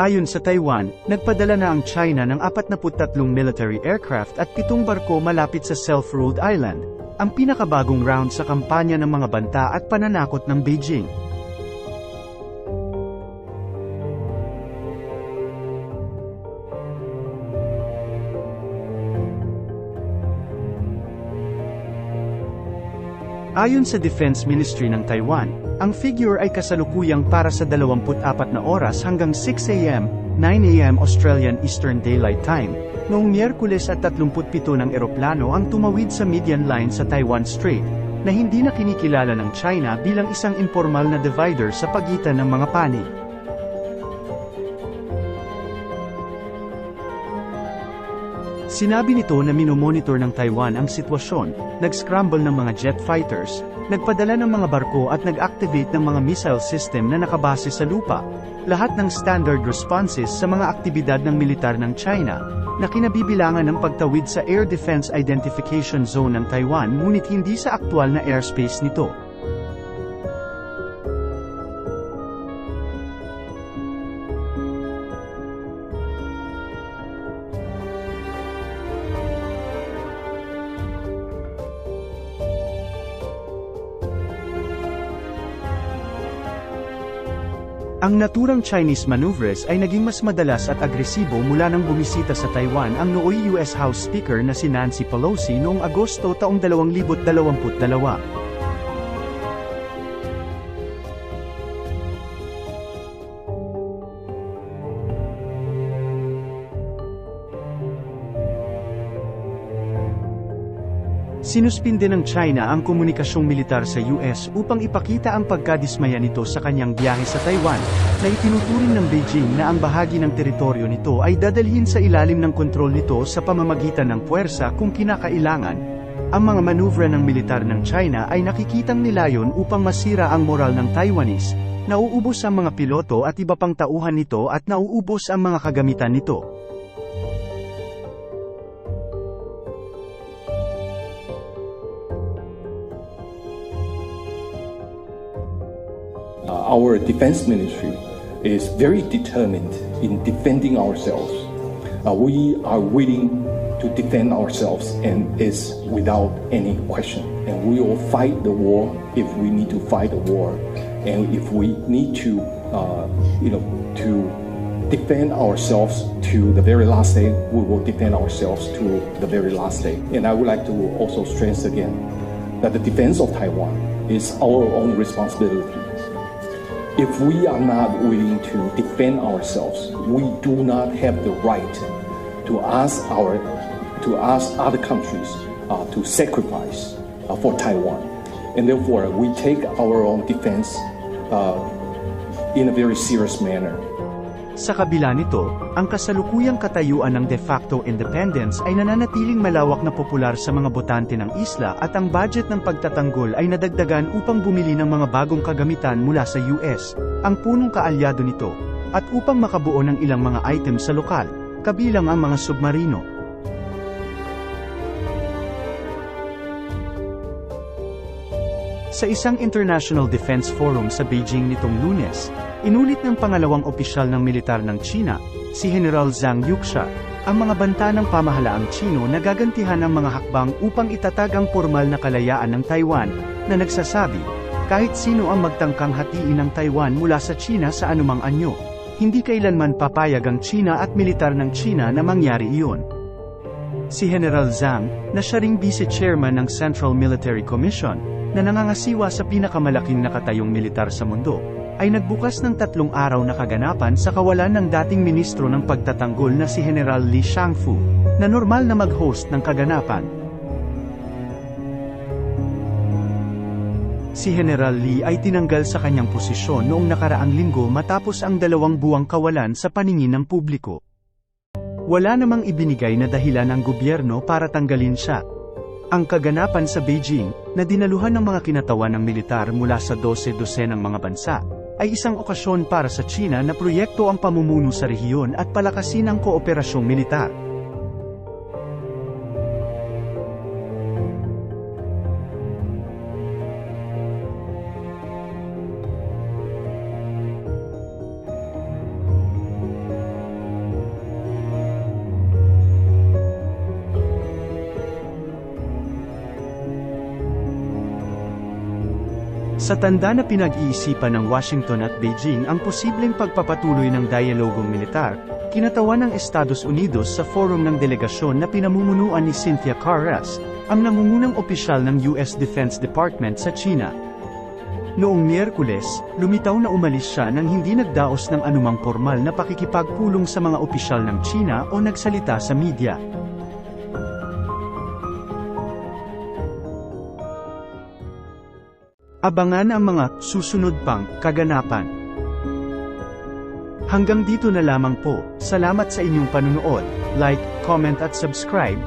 Ayon sa Taiwan, nagpadala na ang China ng 43 military aircraft at 7 barko malapit sa Self-Ruled Island, ang pinakabagong round sa kampanya ng mga banta at pananakot ng Beijing. Ayon sa Defense Ministry ng Taiwan, ang figure ay kasalukuyang para sa 24 na oras hanggang 6 a.m., 9 a.m. Australian Eastern Daylight Time, noong Miyerkules at 37 ng eroplano ang tumawid sa median line sa Taiwan Strait, na hindi na kinikilala ng China bilang isang impormal na divider sa pagitan ng mga panig. Sinabi nito na minomonitor ng Taiwan ang sitwasyon, nag-scramble ng mga jet fighters, nagpadala ng mga barko at nag-activate ng mga missile system na nakabase sa lupa, lahat ng standard responses sa mga aktibidad ng militar ng China, na kinabibilangan ng pagtawid sa Air Defense Identification Zone ng Taiwan ngunit hindi sa aktwal na airspace nito. Ang naturang Chinese maneuvers ay naging mas madalas at agresibo mula nang bumisita sa Taiwan ang nooy US House Speaker na si Nancy Pelosi noong Agosto taong 2022. Sinuspinde ng China ang komunikasyong militar sa US upang ipakita ang pagkadismaya nito sa kanyang biyahe sa Taiwan, na itinuturing ng Beijing na ang bahagi ng teritoryo nito ay dadalhin sa ilalim ng kontrol nito sa pamamagitan ng puwersa kung kinakailangan. Ang mga manubra ng militar ng China ay nakikitang nilayon upang masira ang moral ng Taiwanese, nauubos ang mga piloto at iba pang tauhan nito at nauubos ang mga kagamitan nito. Our defense ministry is very determined in defending ourselves. We are willing to defend ourselves and is without any question. And we will fight the war if we need to fight the war. And if we need to, to defend ourselves to the very last day, we will defend ourselves to the very last day. And I would like to also stress again that the defense of Taiwan is our own responsibility. If we are not willing to defend ourselves, we do not have the right to ask other countries to sacrifice for Taiwan. And therefore, we take our own defense in a very serious manner. Sa kabila nito, ang kasalukuyang katayuan ng de facto independence ay nananatiling malawak na popular sa mga botante ng isla at ang budget ng pagtatanggol ay nadagdagan upang bumili ng mga bagong kagamitan mula sa US, ang punong kaalyado nito, at upang makabuo ng ilang mga item sa lokal, kabilang ang mga submarino. Sa isang International Defense Forum sa Beijing nitong Lunes, inulit ng pangalawang opisyal ng militar ng China, si General Zhang Yuxia, ang mga banta ng pamahalaang Chino na gagantihan ang mga hakbang upang itatag ang formal na kalayaan ng Taiwan, na nagsasabi, kahit sino ang magtangkang hatiin ng Taiwan mula sa China sa anumang anyo, hindi kailanman papayag ang China at militar ng China na mangyari iyon. Si General Zhang, na siya ring vice-chairman ng Central Military Commission, na nangangasiwa sa pinakamalaking nakatayong militar sa mundo, ay nagbukas ng 3 araw na kaganapan sa kawalan ng dating ministro ng pagtatanggol na si General Li Shangfu, na normal na mag-host ng kaganapan. Si General Li ay tinanggal sa kanyang posisyon noong nakaraang linggo matapos ang 2 buwang kawalan sa paningin ng publiko. Wala namang ibinigay na dahilan ang gobyerno para tanggalin siya. Ang kaganapan sa Beijing, na dinaluhan ng mga kinatawan ng militar mula sa 12 ng mga bansa, ay isang okasyon para sa China na proyekto ang pamumuno sa rehiyon at palakasin ang kooperasyong militar. Sa tanda na pinag-iisipan ng Washington at Beijing ang posibleng pagpapatuloy ng dialogong militar, kinatawan ng Estados Unidos sa forum ng delegasyon na pinamumunuan ni Cynthia Carras, ang nangungunang opisyal ng US Defense Department sa China. Noong Miyerkules, lumitaw na umalis siya nang hindi nagdaos ng anumang formal na pakikipagpulong sa mga opisyal ng China o nagsalita sa media. Abangan ang mga susunod pang kaganapan. Hanggang dito na lamang po. Salamat sa inyong panunood. Like, comment at subscribe.